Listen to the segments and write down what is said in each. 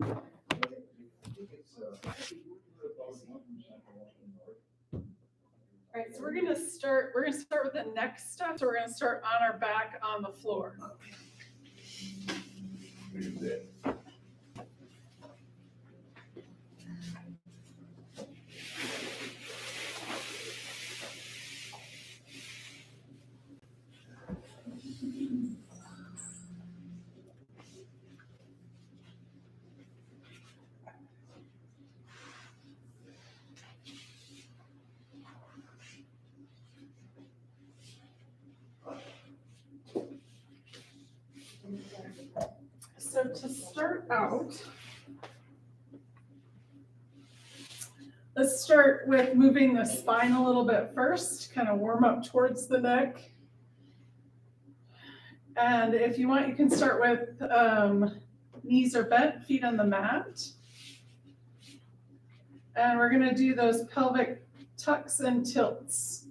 All right, so we're gonna start with the next step. So we're gonna start on our back on the floor. So to start out, let's start with moving the spine a little bit first, kind of warm up towards the neck. And if you want, you can start with knees are bent, feet on the mat. And we're gonna do those pelvic tucks and tilts.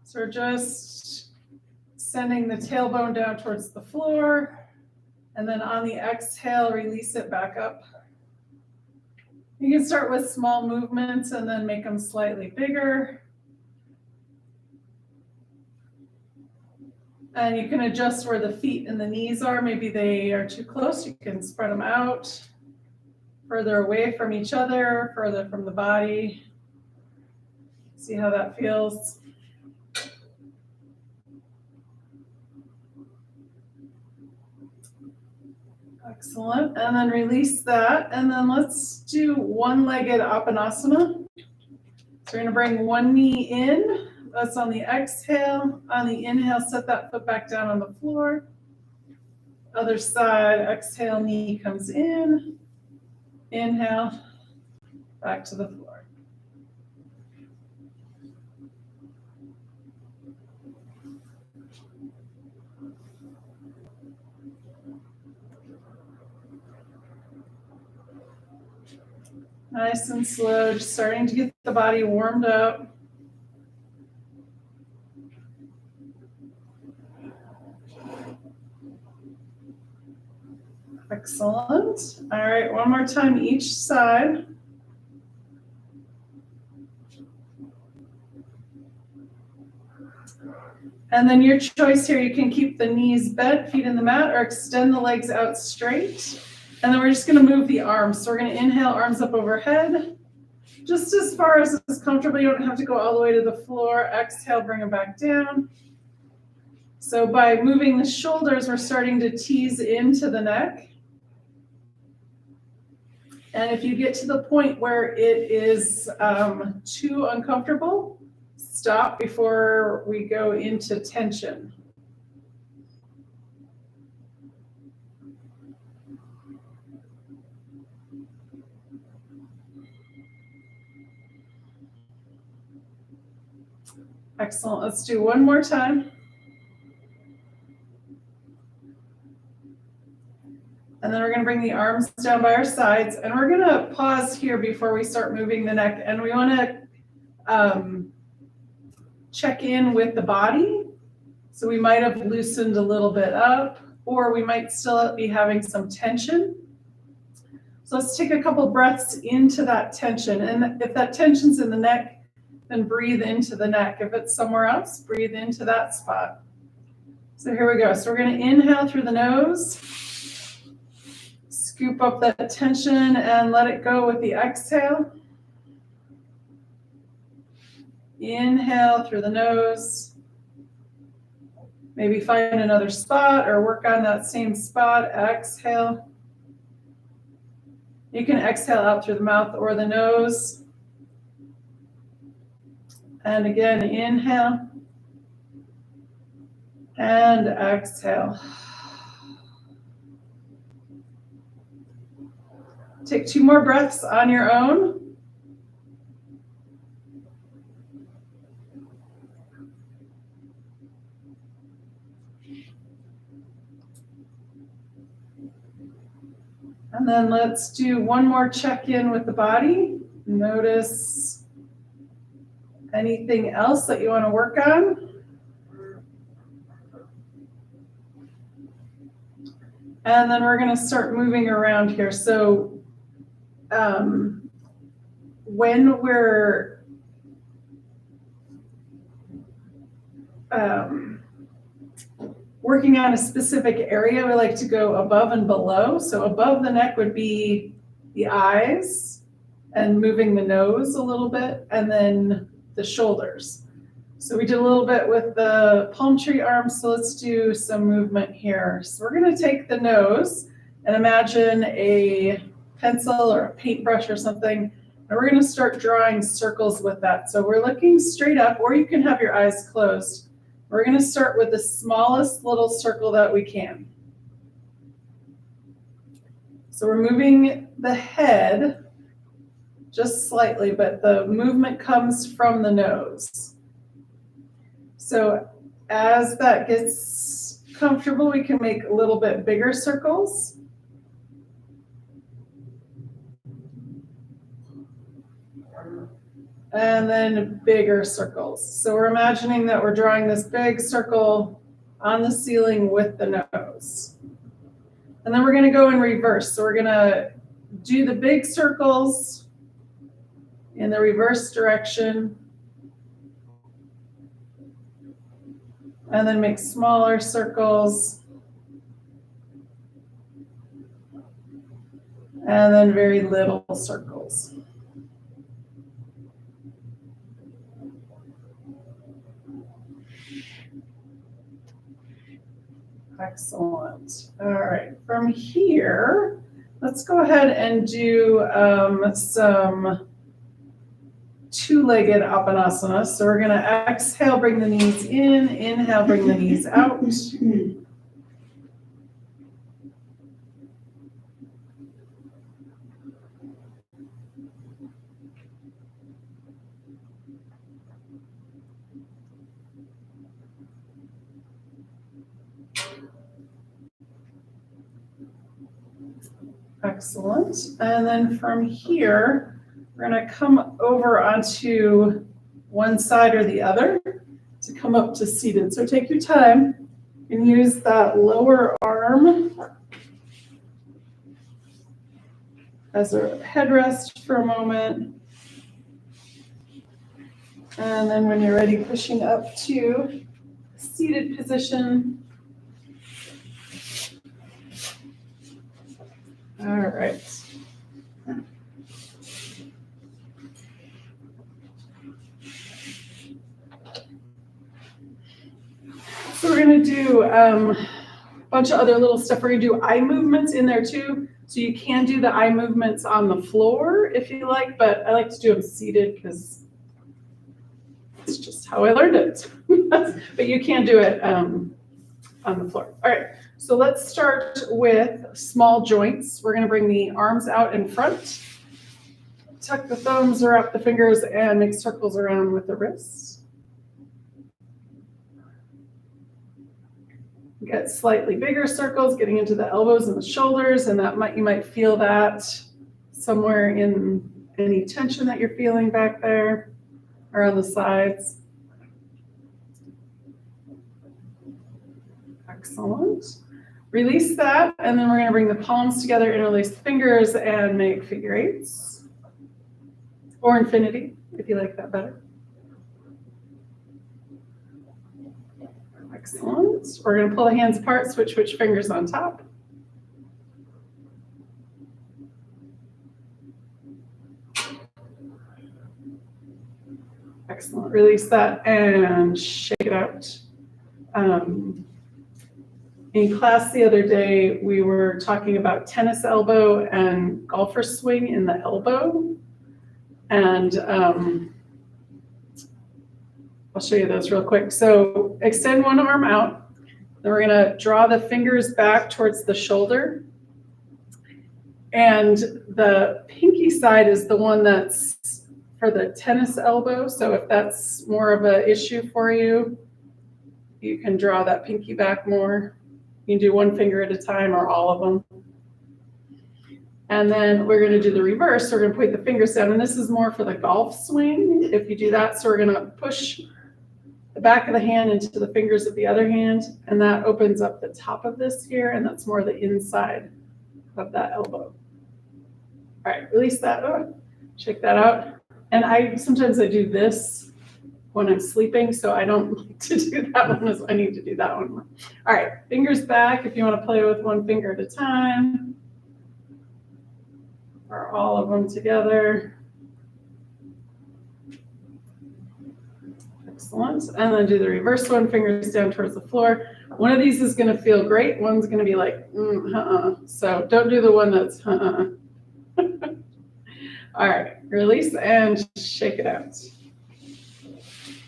So we're just sending the tailbone down towards the floor. And then on the exhale, release it back up. You can start with small movements and then make them slightly bigger. And you can adjust where the feet and the knees are. Maybe they are too close. You can spread them out, further away from each other, further from the body. See how that feels. Excellent. And then release that. And then let's do one-legged Apanasana. So we're going to bring one knee in. That's on the exhale. On the inhale, set that foot back down on the floor. Other side, exhale, knee comes in. Inhale, back to the floor. Nice and slow, just starting to get the body warmed up. Excellent. All right, one more time each side. And then your choice here, you can keep the knees bent, feet in the mat, or extend the legs out straight. And then we're just gonna move the arms. So we're gonna inhale, arms up overhead. Just as far as is comfortable, you don't have to go all the way to the floor. Exhale, bring them back down. So by moving the shoulders, we're starting to tease into the neck. And if you get to the point where it is too uncomfortable, stop before we go into tension. Excellent. Let's do one more time. And then we're going to bring the arms down by our sides. And we're going to pause here before we start moving the neck. And we want to check in with the body. So we might have loosened a little bit up, or we might still be having some tension. So let's take a couple breaths into that tension. And if that tension's in the neck, then breathe into the neck. If it's somewhere else, breathe into that spot. So here we go. So we're going to inhale through the nose, scoop up that tension and let it go with the exhale. Inhale through the nose. Maybe find another spot or work on that same spot. Exhale. You can exhale out through the mouth or the nose. And again, inhale and exhale. Take 2 more breaths on your own. And then let's do one more check-in with the body. Notice anything else that you want to work on. And then we're going to start moving around here. So when we're working on a specific area, we like to go above and below. So above the neck would be the eyes and moving the nose a little bit, and then the shoulders. So we did a little bit with the palm tree arm, so let's do some movement here. So we're gonna take the nose and imagine a pencil or a paintbrush or something, and we're gonna start drawing circles with that. So we're looking straight up, or you can have your eyes closed. We're gonna start with the smallest little circle that we can. So we're moving the head just slightly, but the movement comes from the nose. So as that gets comfortable, we can make a little bit bigger circles. And then bigger circles. So we're imagining that we're drawing this big circle on the ceiling with the nose. And then we're gonna go in reverse. So we're gonna do the big circles in the reverse direction. And then make smaller circles. And then very little circles. Excellent. All right, from here, let's go ahead and do some two-legged Apanasana. So we're gonna exhale, bring the knees in, inhale, bring the knees out. Excellent. And then from here, we're going to come over onto one side or the other to come up to seated. So take your time and use that lower arm as a headrest for a moment. And then when you're ready, pushing up to seated position. All right. So we're going to do a bunch of other little stuff. We're going to do eye movements in there too. So you can do the eye movements on the floor if you like, but I like to do them seated because it's just how I learned it. But you can do it on the floor. All right. So let's start with small joints. We're going to bring the arms out in front, tuck the thumbs, wrap the fingers, and make circles around with the wrists. Get slightly bigger circles, getting into the elbows and the shoulders, and you might feel that somewhere in any tension that you're feeling back there or on the sides. Excellent. Release that, and then we're going to bring the palms together, interlace the fingers, and make figure eights. Or infinity, if you like that better. Excellent. We're going to pull the hands apart, switch fingers on top. Excellent. Release that and shake it out. In class the other day, we were talking about tennis elbow and golfer swing in the elbow. And I'll show you those real quick. So extend one arm out. Then we're going to draw the fingers back towards the shoulder. And the pinky side is the one that's for the tennis elbow. So if that's more of an issue for you, you can draw that pinky back more. You can do one finger at a time or all of them. And then we're going to do the reverse. So we're going to point the fingers down. And this is more for the golf swing if you do that. So we're going to push the back of the hand into the fingers of the other hand. And that opens up the top of this here. And that's more the inside of that elbow. All All right, release that. Oh, shake that out. And sometimes I do this when I'm sleeping, so I don't like to do that one. I need to do that one more. All right, fingers back if you want to play with one finger at a time, or all of them together. Excellent. And then do the reverse one, fingers down towards the floor. One of these is going to feel great. One's going to be like, So don't do the one that's All right, release and shake it out.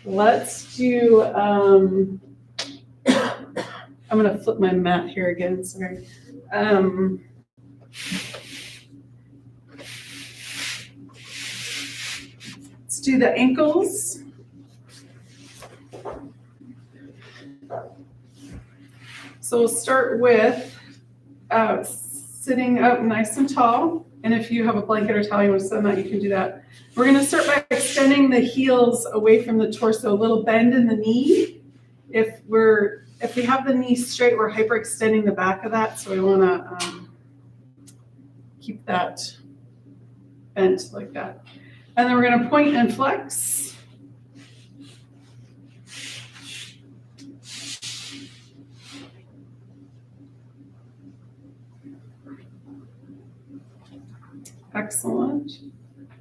Let's do, I'm going to flip my mat here again, sorry. Let's do the ankles. So we'll start with sitting up nice and tall. And if you have a blanket or towel you want to sit on that, you can do that. We're going to start by extending the heels away from the torso, a little bend in the knee. If we have the knee straight, we're hyperextending the back of that. So we want to keep that bent like that. And then we're going to point and flex. Excellent.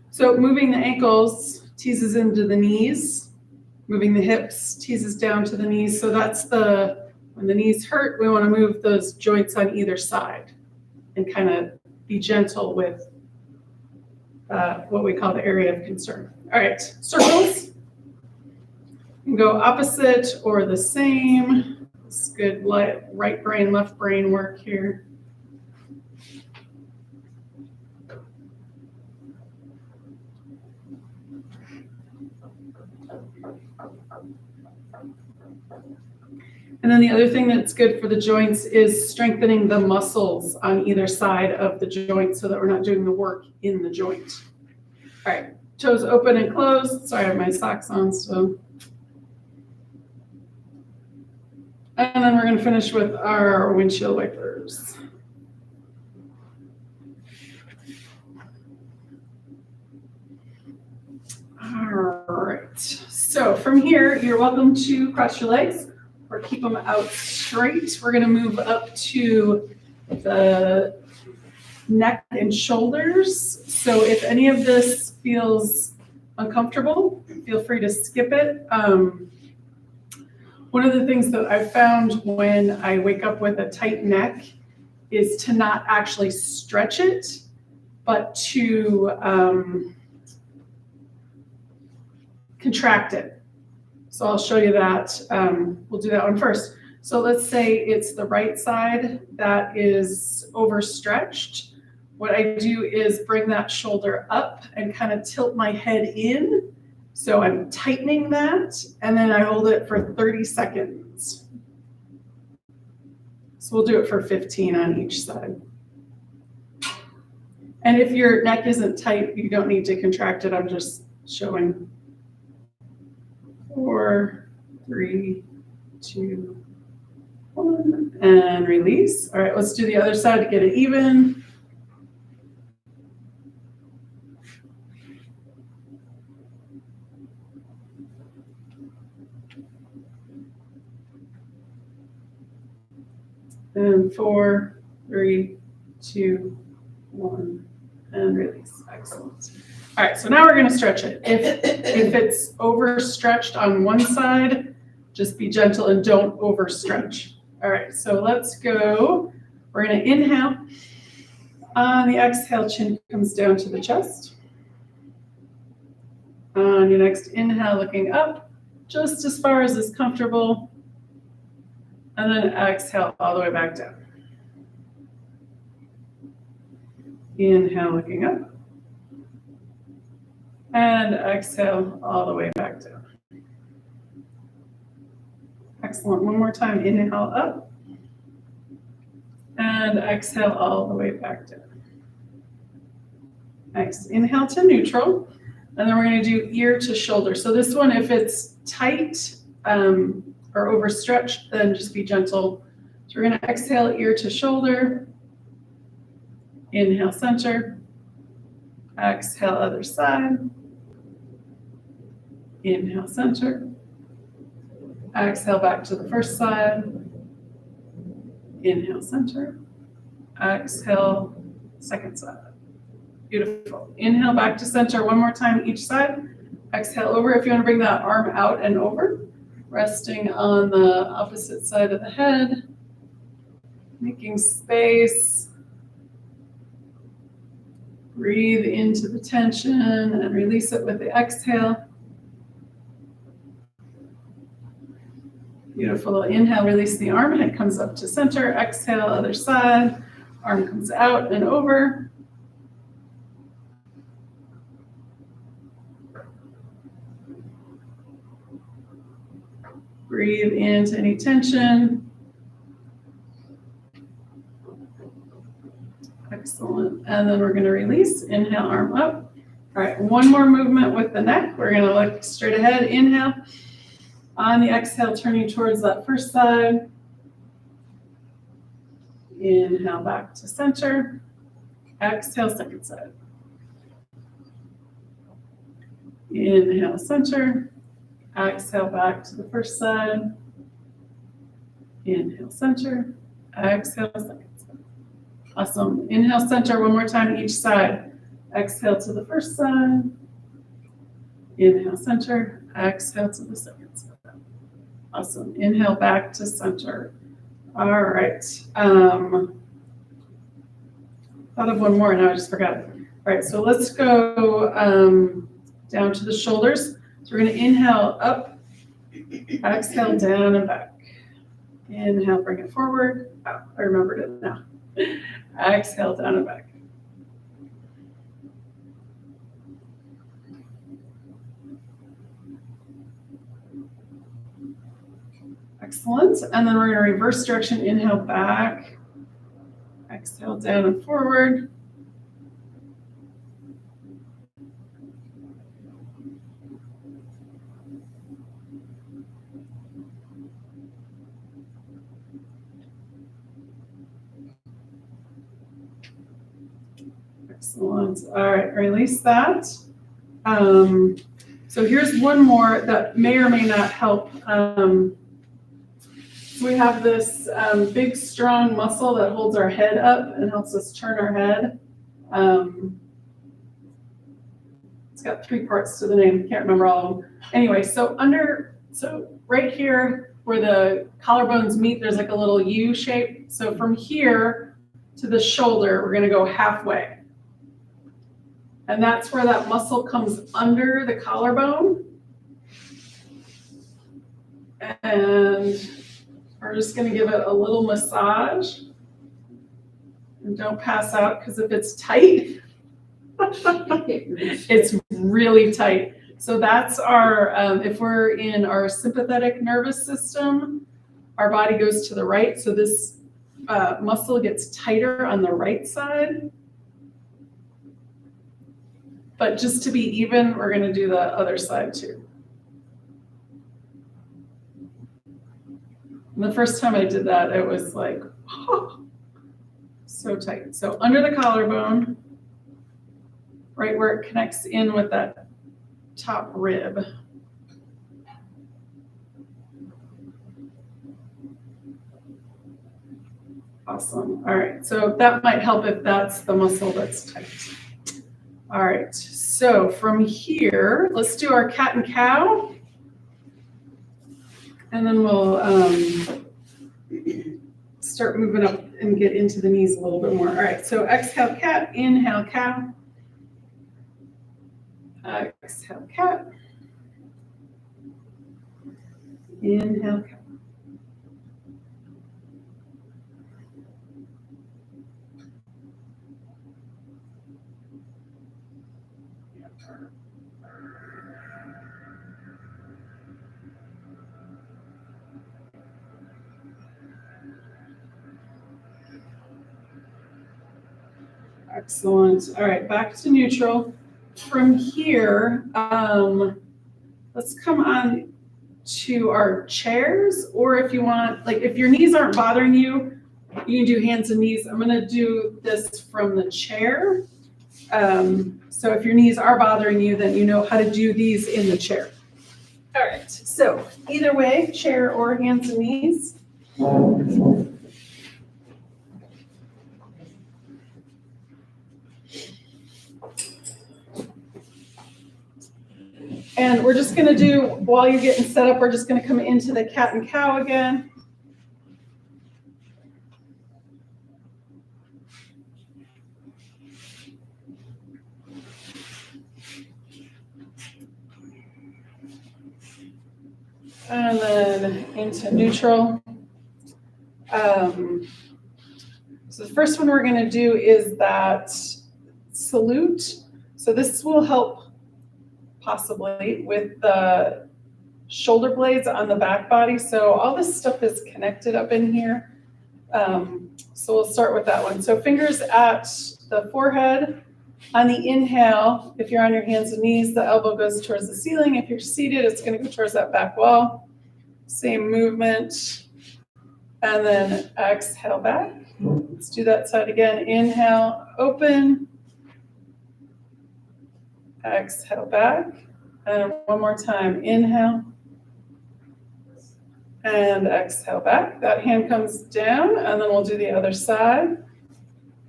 So moving the ankles teases into the knees, moving the hips teases down to the knees. So that's when the knees hurt, we want to move those joints on either side and kind of be gentle with what we call the area of concern. All right, circles. You can go opposite or the same. It's good right brain, left brain work here. And then the other thing that's good for the joints is strengthening the muscles on either side of the joint so that we're not doing the work in the joint. All right, toes open and closed. Sorry, I have my socks on still. And then we're going to finish with our windshield wipers. All right, so from here, you're welcome to cross your legs or keep them out straight. We're going to move up to the neck and shoulders. So if any of this feels uncomfortable, feel free to skip it. One of the things that I've found when I wake up with a tight neck is to not actually stretch it, but to contract it. So I'll show you that. We'll do that one first. So let's say it's the right side that is overstretched. What I do is bring that shoulder up and kind of tilt my head in. So I'm tightening that, and then I hold it for 30 seconds. So we'll do it for 15 on each side. And if your neck isn't tight, you don't need to contract it. I'm just showing. 4, 3, 2, 1, and release. All right, let's do the other side to get it even. And 4, 3, 2, 1, and release. Excellent. All right, so now we're going to stretch it. If it's overstretched on one side, just be gentle and don't overstretch. All right, so let's go. We're going to inhale. On the exhale, chin comes down to the chest. On your next inhale, looking up, just as far as is comfortable. And then exhale all the way back down. Inhale, looking up. And exhale all the way back down. Excellent. One more time. Inhale up. And exhale all the way back down. Nice. Inhale to neutral. And then we're going to do ear to shoulder. So this one, if it's tight or overstretched, then just be gentle. So we're going to exhale ear to shoulder. Inhale center. Exhale, other side. Inhale, center. Exhale, back to the first side. Inhale, center. Exhale, second side. Beautiful. Inhale, back to center one more time each side. Exhale over. If you want to bring that arm out and over, resting on the opposite side of the head, making space. Breathe into the tension and release it with the exhale. Beautiful. Inhale, release the arm, head comes up to center. Exhale, other side. Arm comes out and over. Breathe into any tension. Excellent. And then we're going to release. Inhale, arm up. All right, one more movement with the neck. We're going to look straight ahead. Inhale. On the exhale, turning towards that first side. Inhale, back to center. Exhale, second side. Inhale, center. Exhale, back to the first side. Inhale, center. Exhale, second side. Awesome. Inhale, center one more time each side. Exhale to the first side. Inhale, center. Exhale to the second side. Awesome. Inhale, back to center. All right. Thought of one more, and I just forgot it. All right, so let's go down to the shoulders. So we're going to inhale up, exhale down and back. Inhale, bring it forward. Oh, I remembered it now. Exhale down and back. Excellent. And then we're going to reverse direction. Inhale back. Exhale down and forward. Excellent. All right, release that. So here's one more that may or may not help. So we have this big, strong muscle that holds our head up and helps us turn our head. It's got 3 parts to the name. Can't remember all of them. Anyway, so right here where the collarbones meet, there's like a little U shape. So from here to the shoulder, we're going to go halfway. And that's where that muscle comes under the collarbone. And we're just going to give it a little massage. And don't pass out, because if it's tight, it's really tight. So that's our, if we're in our sympathetic nervous system, our body goes to the right. So this muscle gets tighter on the right side. But just to be even, we're going to do the other side too. And the first time I did that, it was like, oh, so tight. So under the collarbone, right where it connects in with that top rib. Awesome. All right. So that might help if that's the muscle that's tight. All right. So from here, let's do our cat and cow. And then we'll start moving up and get into the knees a little bit more. All right. So exhale, cat. Inhale, cow. Exhale, cat. Inhale, cow. Excellent. All right, back to neutral. From here, let's come on to our chairs, or if you want, like if your knees aren't bothering you, you can do hands and knees. I'm going to do this from the chair. So if your knees are bothering you, then you know how to do these in the chair. All right, so either way, chair or hands and knees. And we're just gonna do, while you're getting set up, we're just gonna come into the cat and cow again. And then into neutral. So the first one we're gonna do is that salute. So this will help possibly with the shoulder blades on the back body. So all this stuff is connected up in here. So we'll start with that one. So fingers at the forehead. On the inhale, if you're on your hands and knees, the elbow goes towards the ceiling. If you're seated, it's going to go towards that back wall. Same movement. And then exhale back. Let's do that side again. Inhale, open. Exhale back. And one more time. Inhale. And exhale back. That hand comes down, and then we'll do the other side.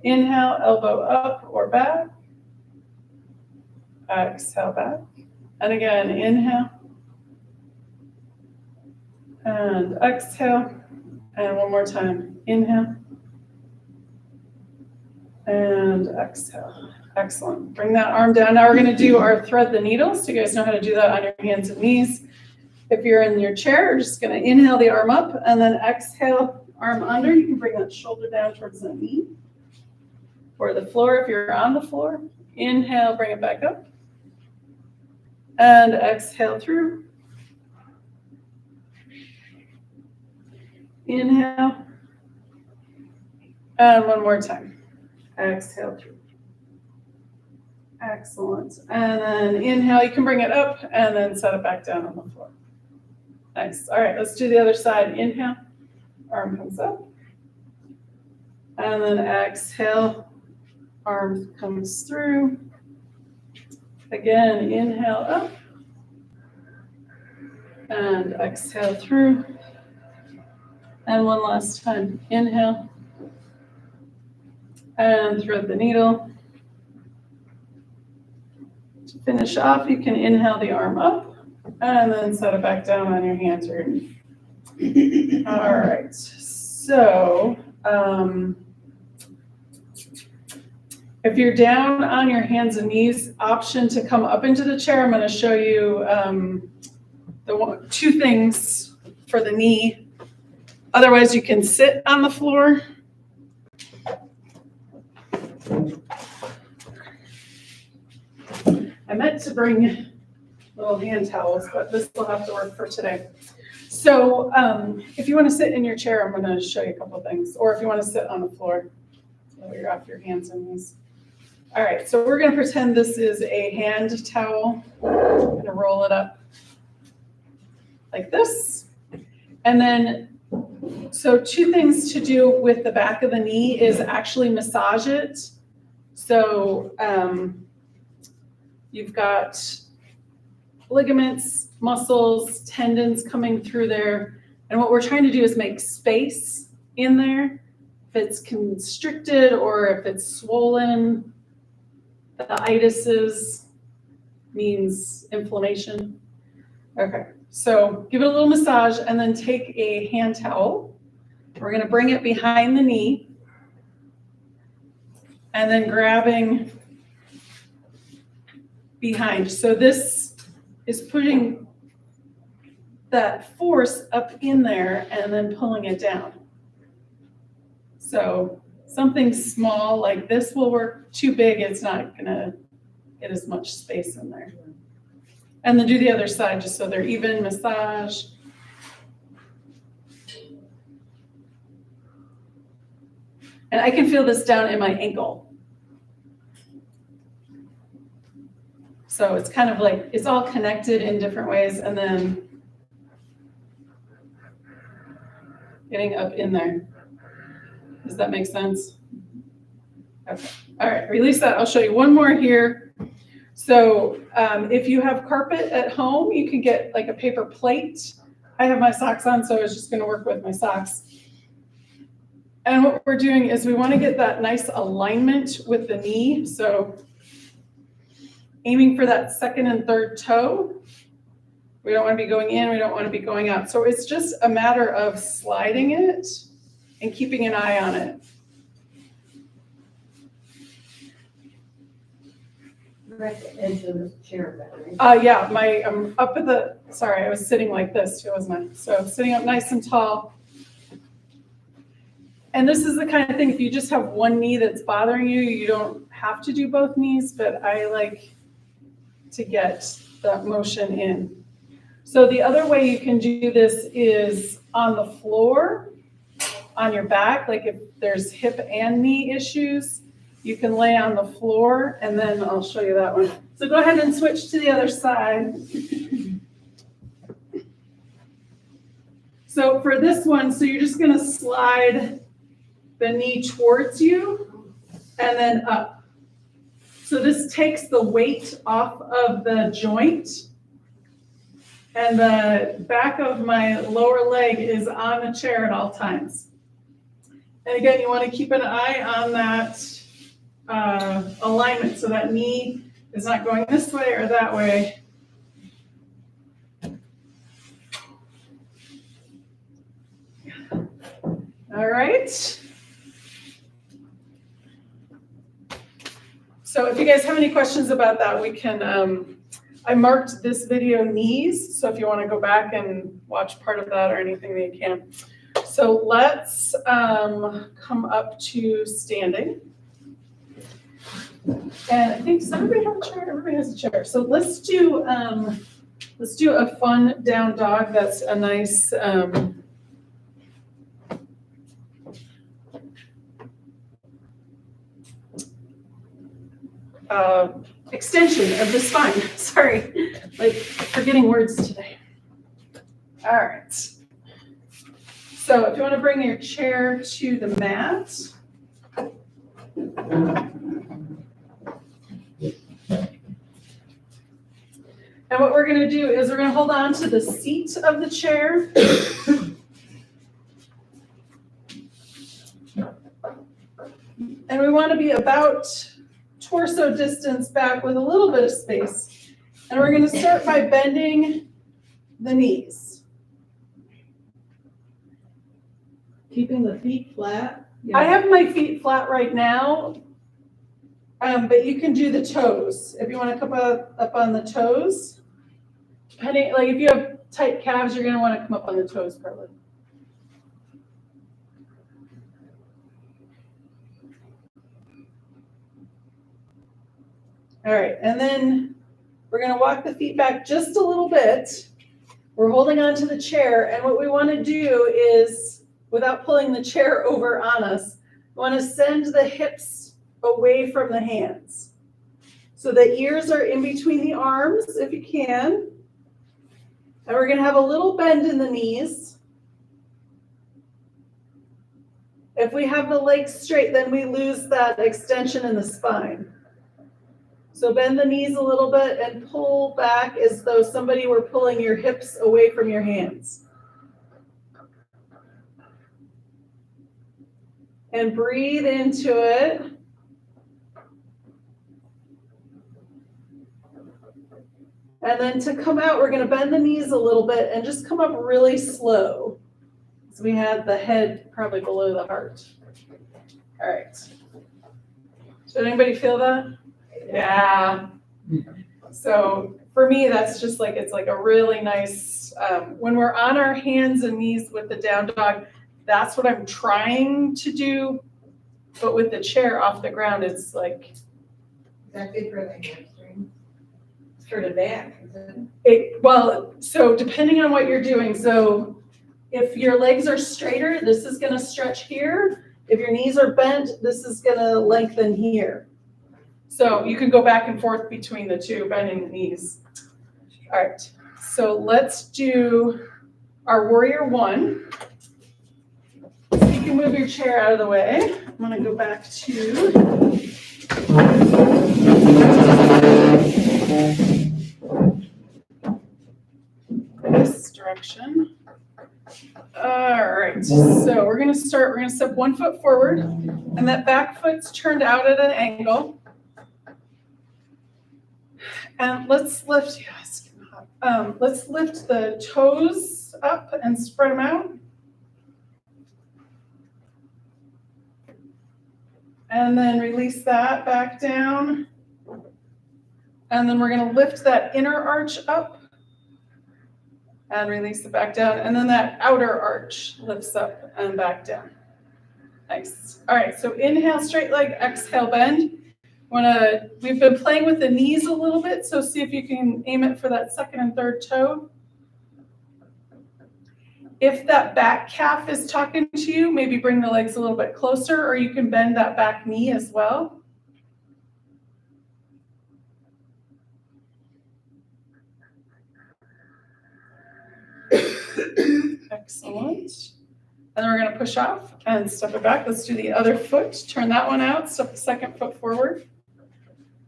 Inhale, elbow up or back. Exhale back. And again, inhale. And exhale. And one more time. Inhale. And exhale. Excellent. Bring that arm down. Now we're going to do our thread the needle. So you guys know how to do that on your hands and knees. If you're in your chair, you're just going to inhale the arm up and then exhale, arm under. You can bring that shoulder down towards the knee or the floor if you're on the floor. Inhale, bring it back up. And exhale through. Inhale. And one more time. Exhale through. Excellent. And then inhale, you can bring it up and then set it back down on the floor. Nice. All right, let's do the other side. Inhale, arm comes up. And then exhale, arm comes through. Again, inhale up. And exhale through. And one last time. Inhale. And thread the needle. To finish off, you can inhale the arm up. And then set it back down on your hands or your knee. All right. So if you're down on your hands and knees, option to come up into the chair. I'm going to show you two things for the knee. Otherwise, you can sit on the floor. I meant to bring little hand towels, but this will have to work for today. So if you want to sit in your chair, I'm going to show you a couple of things. Or if you want to sit on the floor, so you're off your hands and knees. All right, so we're going to pretend this is a hand towel. I'm going to roll it up like this. And then, so two things to do with the back of the knee is actually massage it. So you've got ligaments, muscles, tendons coming through there. And what we're trying to do is make space in there. If it's constricted or if it's swollen, the itises means inflammation. Okay, so give it a little massage and then take a hand towel. We're going to bring it behind the knee and then grabbing behind. So this is putting that force up in there and then pulling it down. So something small like this will work. Too big, it's not going to get as much space in there. And then do the other side just so they're even. Massage. And I can feel this down in my ankle. So it's kind of like, it's all connected in different ways and then getting up in there. Does that make sense? Okay. All right, release that. I'll show you one more here. So if you have carpet at home, you can get like a paper plate. I have my socks on, so I was just gonna work with my socks. And what we're doing is we wanna get that nice alignment with the knee. So aiming for that second and third toe. We don't wanna be going in, we don't wanna be going out. So it's just a matter of sliding it and keeping an eye on it. Right at the edge of the chair, right? Yeah, I'm up at the, sorry, I was sitting like this too, wasn't I? So I'm sitting up nice and tall. And this is the kind of thing, if you just have one knee that's bothering you, you don't have to do both knees, but I like to get that motion in. So the other way you can do this is on the floor, on your back, like if there's hip and knee issues, you can lay on the floor, and then I'll show you that one. So go ahead and switch to the other side. So for this one, so you're just gonna slide the knee towards you and then up. So this takes the weight off of the joint, and the back of my lower leg is on the chair at all times. And again, you wanna keep an eye on that alignment, so that knee is not going this way or that way. All right. So if you guys have any questions about that, we can, I marked this video knees, so if you want to go back and watch part of that or anything that you can. So let's come up to standing. And I think, does everybody have a chair? Everybody has a chair. So let's do a fun down dog. That's a nice extension of the spine. Sorry, like forgetting words today. All right. So if you want to bring your chair to the mat. And what we're going to do is we're going to hold on to the seat of the chair. And we want to be about torso distance back with a little bit of space. And we're going to start by bending the knees. Keeping the feet flat. I have my feet flat right now, but you can do the toes. If you want to come up on the toes, depending, like if you have tight calves, you're going to want to come up on the toes probably. All right, and then we're going to walk the feet back just a little bit. We're holding on to the chair, and what we want to do is, without pulling the chair over on us, we want to send the hips away from the hands. So the ears are in between the arms, if you can. And we're going to have a little bend in the knees. If we have the legs straight, then we lose that extension in the spine. So bend the knees a little bit and pull back as though somebody were pulling your hips away from your hands. And breathe into it. And then to come out, we're going to bend the knees a little bit and just come up really slow. So we had the head probably below the heart. All right. Did anybody feel that? Yeah. So for me, that's just like, it's like a really nice, when we're on our hands and knees with the down dog, that's what I'm trying to do. But with the chair off the ground, it's like. Is that good for the hamstring? For the back, is it? Well, so depending on what you're doing. So if your legs are straighter, this is going to stretch here. If your knees are bent, this is going to lengthen here. So you can go back and forth between the two, bending the knees. All right, so let's do our warrior one. So you can move your chair out of the way. I'm gonna go back to right, so we're gonna step 1 foot forward, and that back foot's turned out at an angle. And let's lift, let's lift the toes up and spread them out. And then release that back down. And then we're gonna lift that inner arch up and release it back down. And then that outer arch lifts up and back down. Nice. All right, so inhale, straight leg, exhale, bend. We've been playing with the knees a little bit, so see if you can aim it for that second and third toe. If that back calf is talking to you, maybe bring the legs a little bit closer, or you can bend that back knee as well. Excellent. And then we're going to push off and step it back. Let's do the other foot. Turn that one out. Step the second foot forward.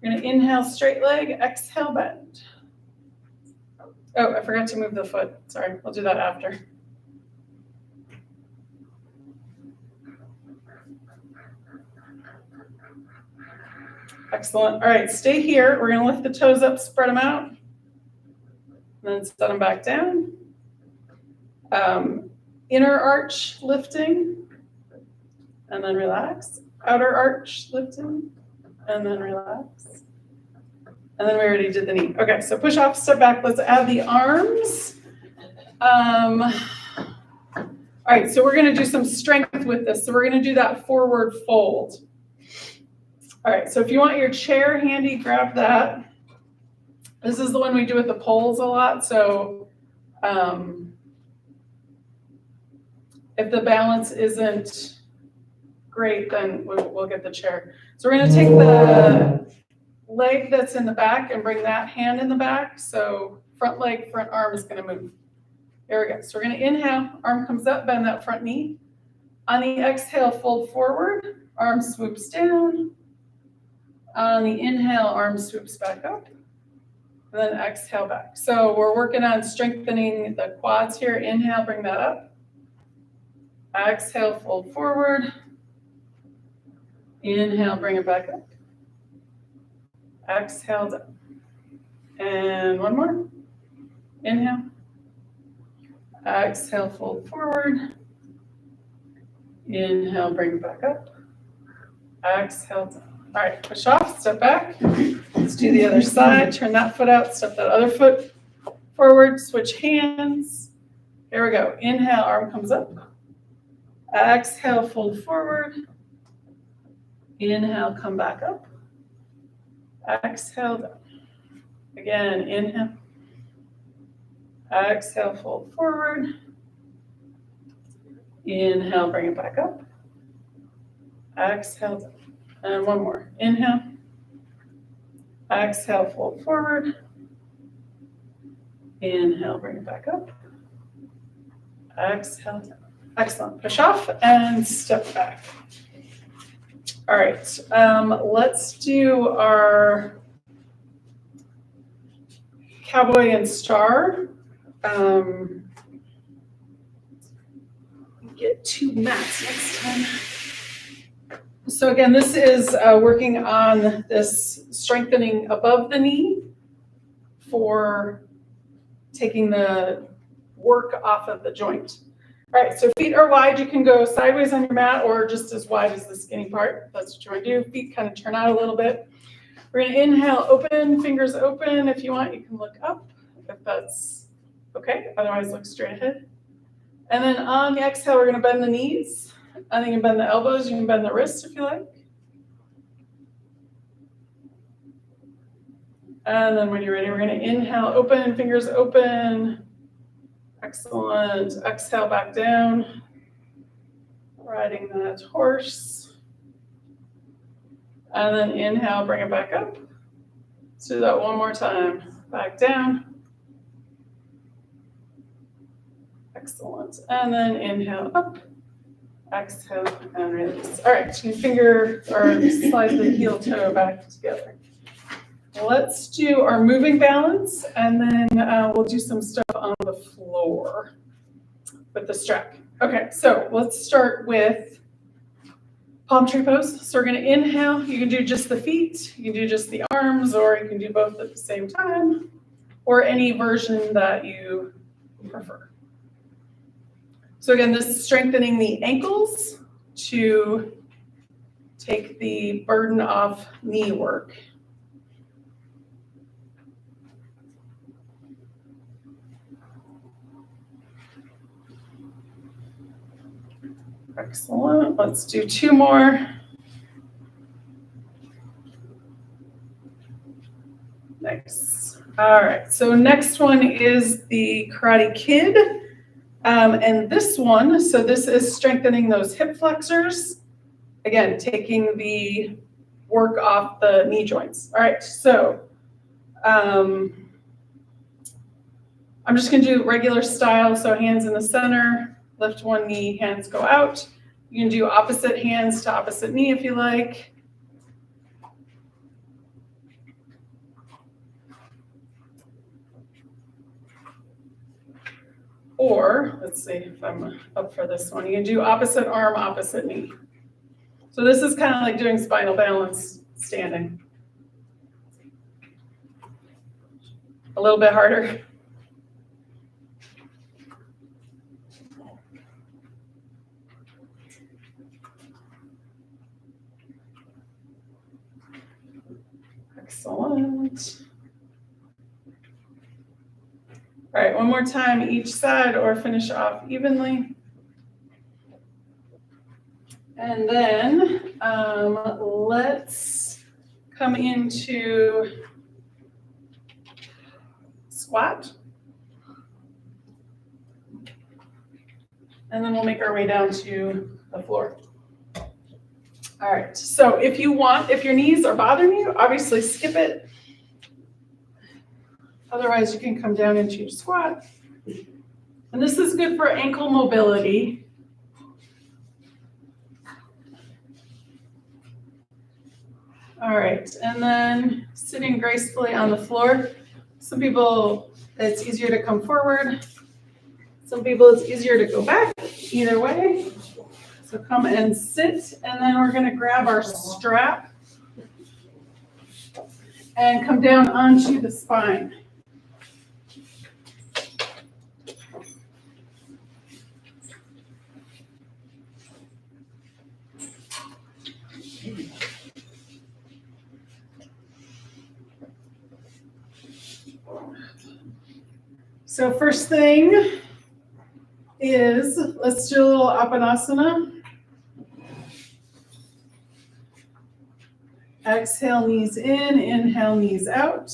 We're going to inhale, straight leg. Exhale, bend. Oh, I forgot to move the foot. Sorry, we'll do that after. Excellent. All right, stay here. We're going to lift the toes up, spread them out, and then set them back down. Inner arch lifting, and then relax. Outer arch lifting, and then relax. And then we already did the knee. Okay, so push off, step back. Let's add the arms. All right, so we're going to do some strength with this. So we're going to do that forward fold. All right, so if you want your chair handy, grab that. This is the one we do with the poles a lot. So if the balance isn't great, then we'll get the chair. So we're going to take the leg that's in the back and bring that hand in the back. So front leg, front arm is going to move. There we go. So we're going to inhale, arm comes up, bend that front knee. On the exhale, fold forward, arm swoops down. On the inhale, arm swoops back up. And then exhale back. So we're working on strengthening the quads here. Inhale, bring that up. Exhale, fold forward. Inhale, bring it back up. Exhale, down. And one more. Inhale. Exhale, fold forward. Inhale, bring it back up. Exhale, down. All right, push off, step back. Let's do the other side. Turn that foot out, step that other foot forward, switch hands. Here we go. Inhale, arm comes up. Exhale, fold forward. Inhale, come back up. Exhale, down. Again, inhale. Exhale, fold forward. Inhale, bring it back up. Exhale, down. And one more. Inhale. Exhale, fold forward. Inhale, bring it back up. Exhale, down. Excellent. Push off and step back. All right. Let's do our cowboy and star. Get 2 mats next time. So again, this is working on this strengthening above the knee for taking the work off of the joint. All right, so feet are wide. You can go sideways on your mat or just as wide as the skinny part. That's what you want to do. Feet kind of turn out a little bit. We're going to inhale, open, fingers open. If you want, you can look up if that's okay. Otherwise, look straight ahead. And then on the exhale, we're going to bend the knees. And then you can bend the elbows. You can bend the wrists if you like. And then when you're ready, we're going to inhale, open, fingers open. Excellent. Exhale back down. Riding that horse. And then inhale, bring it back up. Let's do that one more time. Back down. Excellent. And then inhale up. Exhale and release. All right, you can finger or slide the heel toe back together. Let's do our moving balance, and then we'll do some stuff on the floor. with the strap. Okay, so let's start with palm tree pose. So we're gonna inhale. You can do just the feet, you can do just the arms, or you can do both at the same time, or any version that you prefer. So again, this is strengthening the ankles to take the burden off knee work. Excellent. Let's do 2 more. Nice. All right. So next one is the Karate Kid. And this one, so this is strengthening those hip flexors. Again, taking the work off the knee joints. All right. So I'm just going to do regular style. So hands in the center. Lift one knee, hands go out. You can do opposite hands to opposite knee if you like. Or, let's see if I'm up for this one. You can do opposite arm, opposite knee. So this is kind of like doing spinal balance standing. A little bit harder. Excellent. All right, one more time each side or finish off evenly. And then let's come into squat. And then we'll make our way down to the floor. All right, so if your knees are bothering you, obviously skip it. Otherwise, you can come down into your squat. And this is good for ankle mobility. All right, and then sitting gracefully on the floor. Some people, it's easier to come forward. Some people, it's easier to go back. Either way. So come and sit, and then we're going to grab our strap and come down onto the spine. So first thing is, let's do a little Apanasana. Exhale, knees in, inhale, knees out.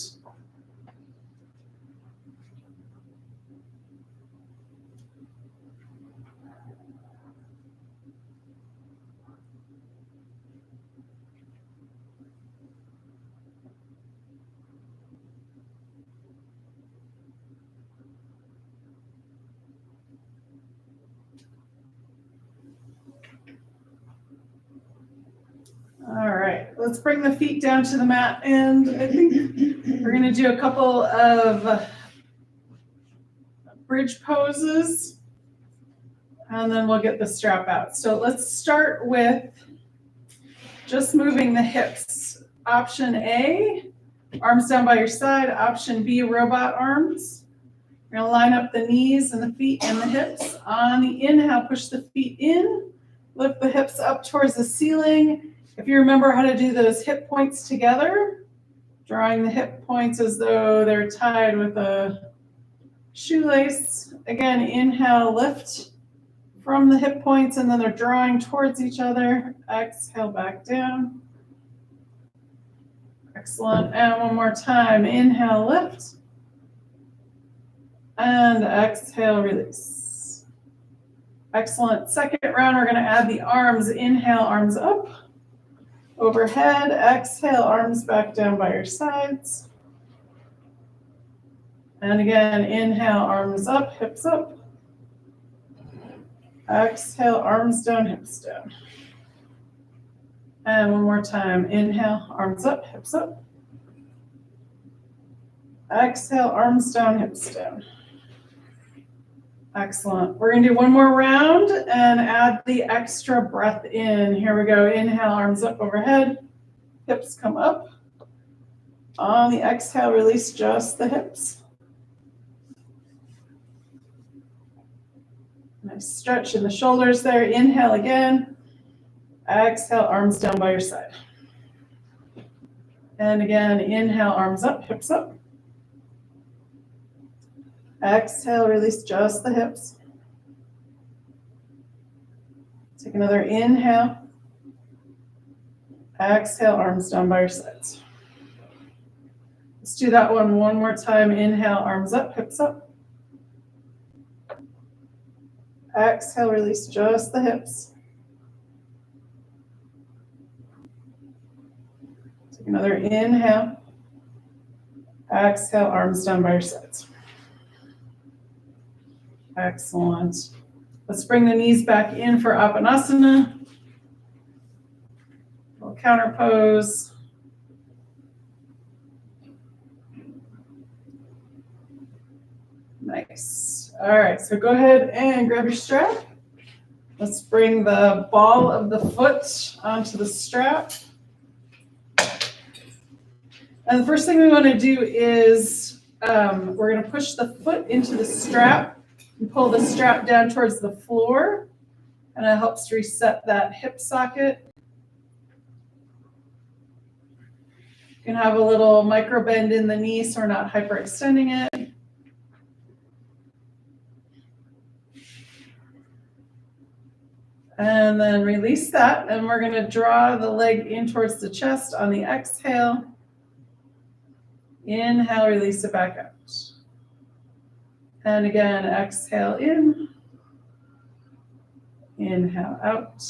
All right, let's bring the feet down to the mat, and I think we're going to do a couple of bridge poses, and then we'll get the strap out. So let's start with just moving the hips. Option A, arms down by your side. Option B, robot arms. We're going to line up the knees and the feet and the hips. On the inhale, push the feet in, lift the hips up towards the ceiling. If you remember how to do those hip points together, drawing the hip points as though they're tied with a shoelace. Again, inhale, lift from the hip points, and then they're drawing towards each other. Exhale, back down. Excellent. And one more time. Inhale, lift. And exhale, release. Excellent. Second round, we're going to add the arms. Inhale, arms up. Overhead, exhale, arms back down by your sides. And again, inhale, arms up, hips up. Exhale, arms down, hips down. And one more time. Inhale, arms up, hips up. Exhale, arms down, hips down. Excellent. We're gonna do one more round and add the extra breath in. Here we go. Inhale, arms up overhead. Hips come up. On the exhale, release just the hips. Nice stretch in the shoulders there. Inhale again. Exhale, arms down by your side. And again, inhale, arms up, hips up. Exhale, release just the hips. Take another inhale. Exhale, arms down by your sides. Let's do that one more time. Inhale, arms up, hips up. Exhale, release just the hips. Take another inhale. Exhale, arms down by your sides. Excellent. Let's bring the knees back in for Apanasana. Little counter pose. Nice. All right, so go ahead and grab your strap. Let's bring the ball of the foot onto the strap. And the first thing we want to do is we're going to push the foot into the strap and pull the strap down towards the floor. And it helps reset that hip socket. You can have a little micro bend in the knee so we're not hyperextending it. And then release that, and we're going to draw the leg in towards the chest on the exhale. Inhale, release it back out. And again, exhale in. Inhale out.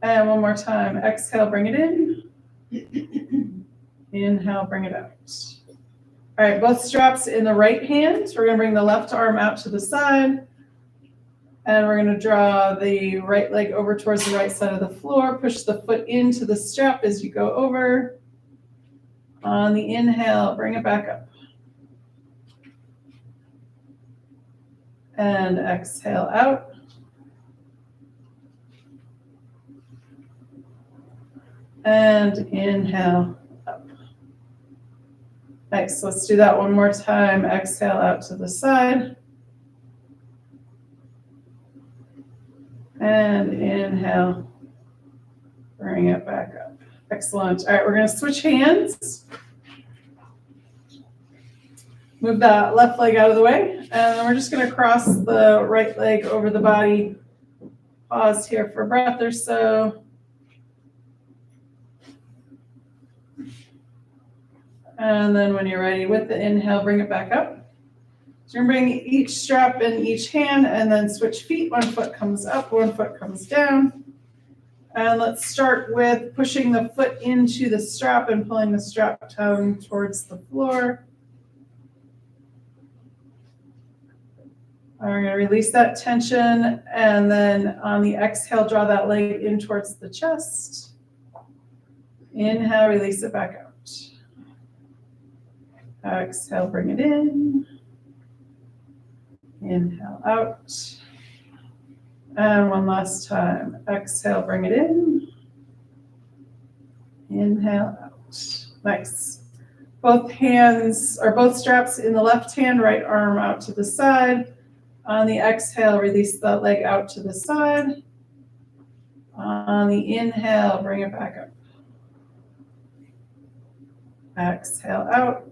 And one more time, exhale, bring it in. Inhale, bring it out. All right, both straps in the right hand. We're going to bring the left arm out to the side. And we're going to draw the right leg over towards the right side of the floor. Push the foot into the strap as you go over. On the inhale, bring it back up. And exhale out. And inhale up. Nice. Let's do that one more time. Exhale out to the side. And inhale, bring it back up. Excellent. All right, we're going to switch hands. Move that left leg out of the way. And then we're just going to cross the right leg over the body. Pause here for a breath or so. And then when you're ready with the inhale, bring it back up. So you're going to bring each strap in each hand and then switch feet. One foot comes up, one foot comes down. And let's start with pushing the foot into the strap and pulling the strap down towards the floor. We're going to release that tension, and then on the exhale, draw that leg in towards the chest. Inhale, release it back out. Exhale, bring it in. Inhale out. And one last time. Exhale, bring it in. Inhale out. Nice. Both hands, or both straps in the left hand, right arm out to the side. On the exhale, release that leg out to the side. On the inhale, bring it back up. Exhale out.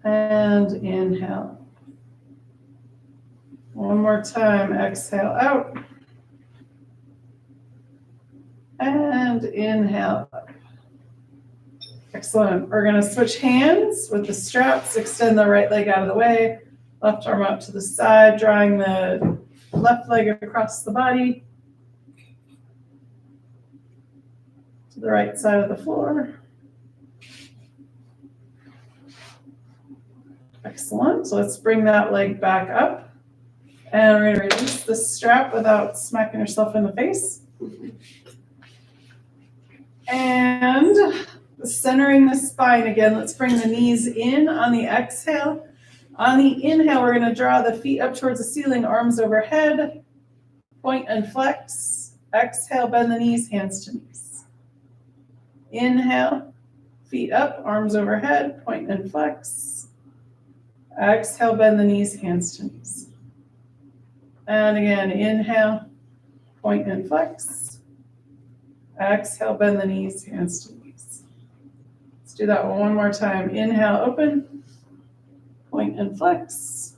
And inhale. One more time, exhale out. And inhale up. Excellent. We're going to switch hands with the straps, extend the right leg out of the way, left arm out to the side, drawing the left leg across the body to the right side of the floor. Excellent. So let's bring that leg back up. And we're going to release the strap without smacking yourself in the face. And Centering the spine again. Let's bring the knees in on the exhale. On the inhale, we're going to draw the feet up towards the ceiling, arms overhead, point and flex. Exhale, bend the knees, hands to knees. Inhale, feet up, arms overhead, point and flex. Exhale, bend the knees, hands to knees. And again, inhale, point and flex. Exhale, bend the knees, hands to knees. Let's do that one more time. Inhale, open, point and flex.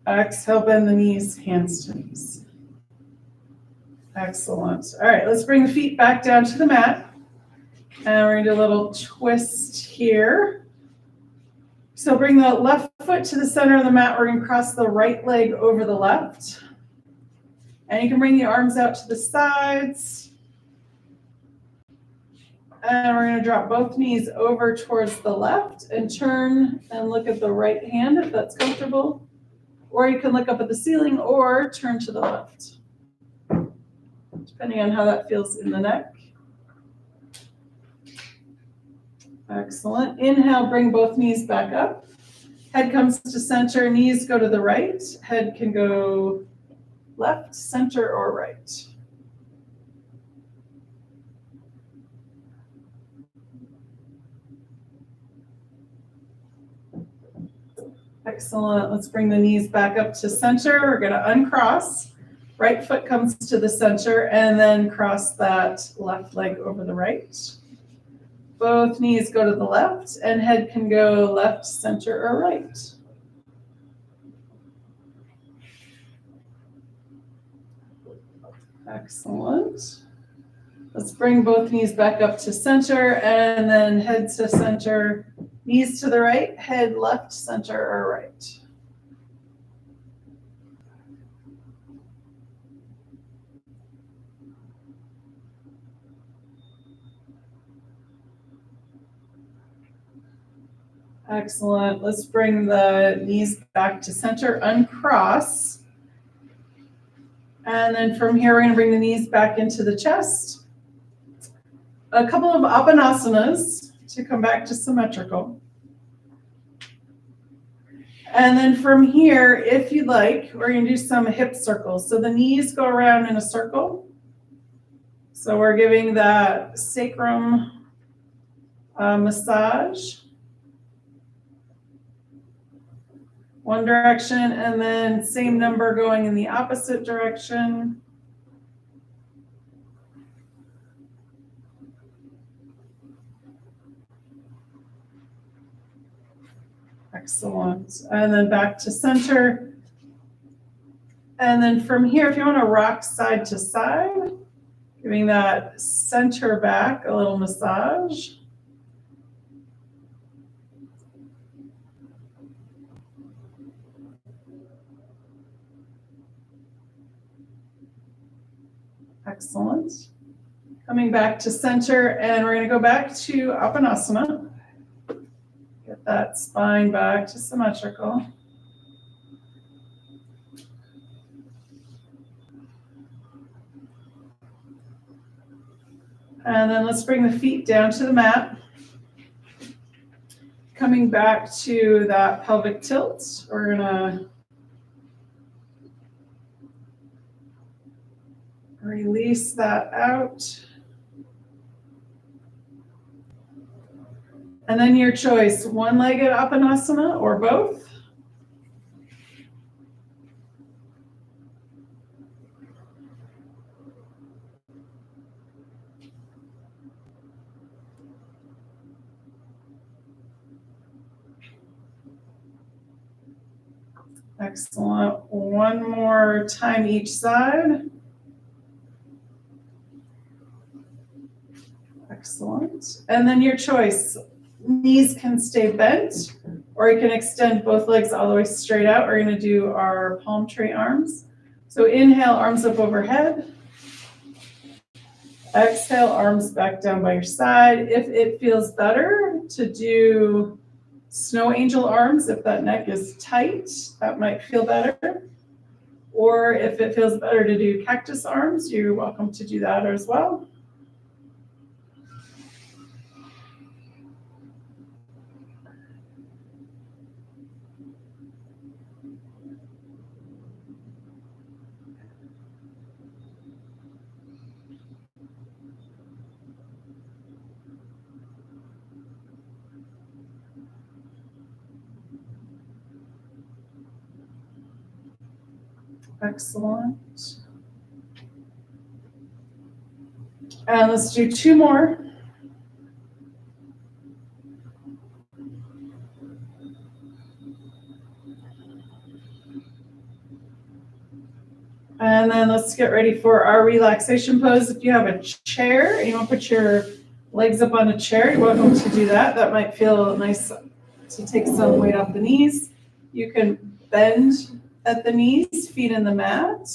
Exhale, bend the knees, hands to knees. Excellent. All right, let's bring the feet back down to the mat. And we're gonna do a little twist here. So bring the left foot to the center of the mat. We're gonna cross the right leg over the left. And you can bring the arms out to the sides. And we're gonna drop both knees over towards the left and turn and look at the right hand if that's comfortable. Or you can look up at the ceiling or turn to the left, depending on how that feels in the neck. Excellent. Inhale, bring both knees back up. Head comes to center, knees go to the right. Head can go left, center, or right. Excellent. Let's bring the knees back up to center. We're going to uncross. Right foot comes to the center and then cross that left leg over the right. Both knees go to the left and head can go left, center, or right. Excellent. Let's bring both knees back up to center and then head to center, knees to the right, head left, center, or right. Excellent. Let's bring the knees back to center, uncross. And then from here, we're going to bring the knees back into the chest. A couple of apanasanas to come back to symmetrical. And then from here, if you'd like, we're going to do some hip circles. So the knees go around in a circle. So we're giving that sacrum massage. One direction, and then same number going in the opposite direction. Excellent. And then back to center. And then from here, if you want to rock side to side, giving that center back a little massage. Excellent. Coming back to center, and we're going to go back to Apanasana. Get that spine back to symmetrical. And then let's bring the feet down to the mat. Coming back to that pelvic tilt, we're going to release that out. And then your choice, one-legged Apanasana or both. Excellent. One more time each side. Excellent. And then your choice. Knees can stay bent, or you can extend both legs all the way straight out. We're going to do our palm tree arms. So inhale, arms up overhead. Exhale, arms back down by your side. If it feels better to do snow angel arms, if that neck is tight, that might feel better. Or if it feels better to do cactus arms, you're welcome to do that as well. Excellent. And let's do 2 more. And then let's get ready for our relaxation pose. If you have a chair and you want to put your legs up on a chair, you're welcome to do that. That might feel nice to take some weight off the knees. You can bend at the knees, feet in the mat.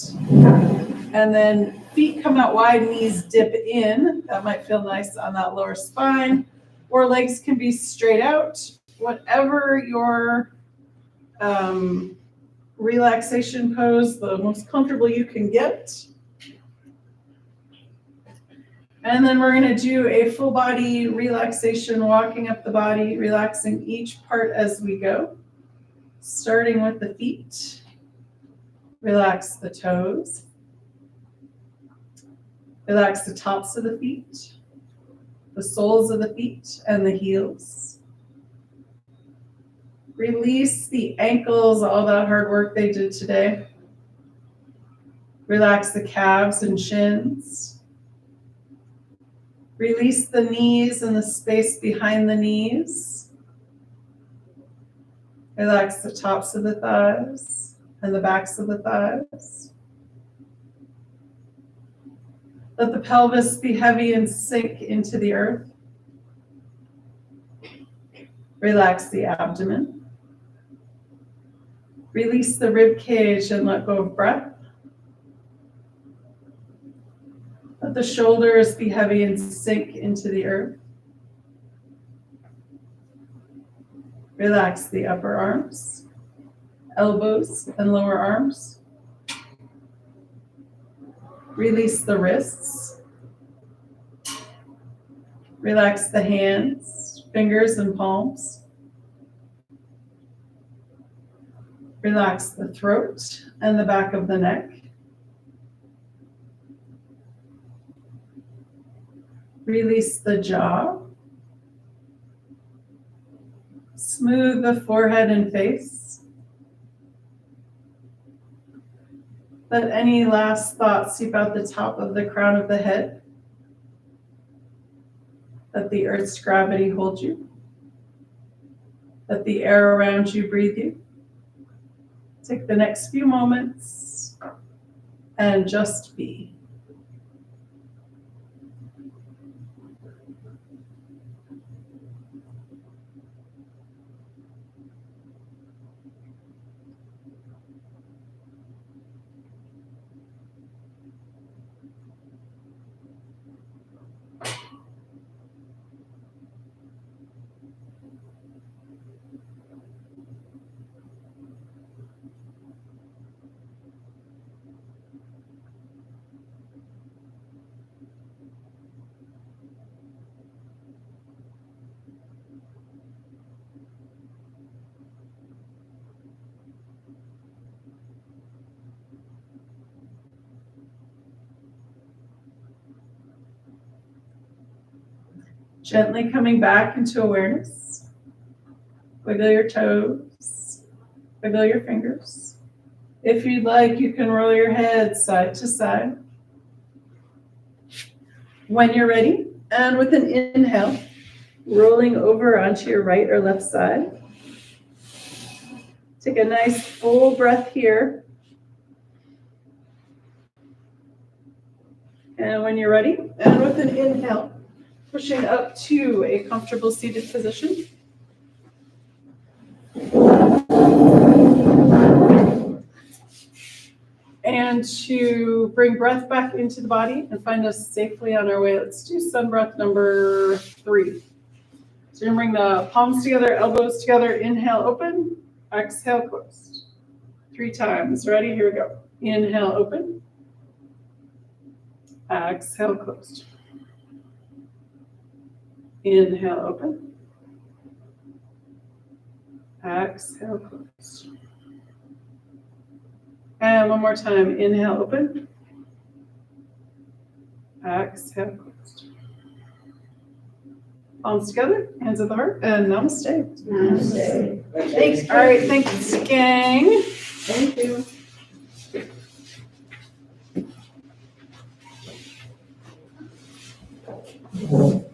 And then feet come out wide, knees dip in. That might feel nice on that lower spine. Or legs can be straight out. Whatever your relaxation pose, the most comfortable you can get. And then we're going to do a full body relaxation, walking up the body, relaxing each part as we go. Starting with the feet. Relax the toes. Relax the tops of the feet, the soles of the feet, and the heels. Release the ankles, all that hard work they did today. Relax the calves and shins. Release the knees and the space behind the knees. Relax the tops of the thighs and the backs of the thighs. Let the pelvis be heavy and sink into the earth. Relax the abdomen. Release the rib cage and let go of breath. Let the shoulders be heavy and sink into the earth. Relax the upper arms, elbows, and lower arms. Release the wrists. Relax the hands, fingers, and palms. Relax the throat and the back of the neck. Release the jaw. Smooth the forehead and face. Let any last thoughts seep out the top of the crown of the head. Let the earth's gravity hold you. Let the air around you breathe you. Take the next few moments and just be. Gently coming back into awareness. Wiggle your toes, wiggle your fingers. If you'd like, you can roll your head side to side. When you're ready, and with an inhale, rolling over onto your right or left side. Take a nice full breath here. And when you're ready, and with an inhale, pushing up to a comfortable seated position. And to bring breath back into the body and find us safely on our way. Let's do sun breath number 3. So you're going to bring the palms together, elbows together, inhale, open, exhale, closed. 3 times. Ready? Here we go. Inhale, open. Exhale, closed. Inhale, open. Exhale, closed. And one more time. Inhale, open. Exhale, closed. Palms together, hands at the heart, and namaste. Namaste. Thanks. All right, thanks, gang. Thank you. it.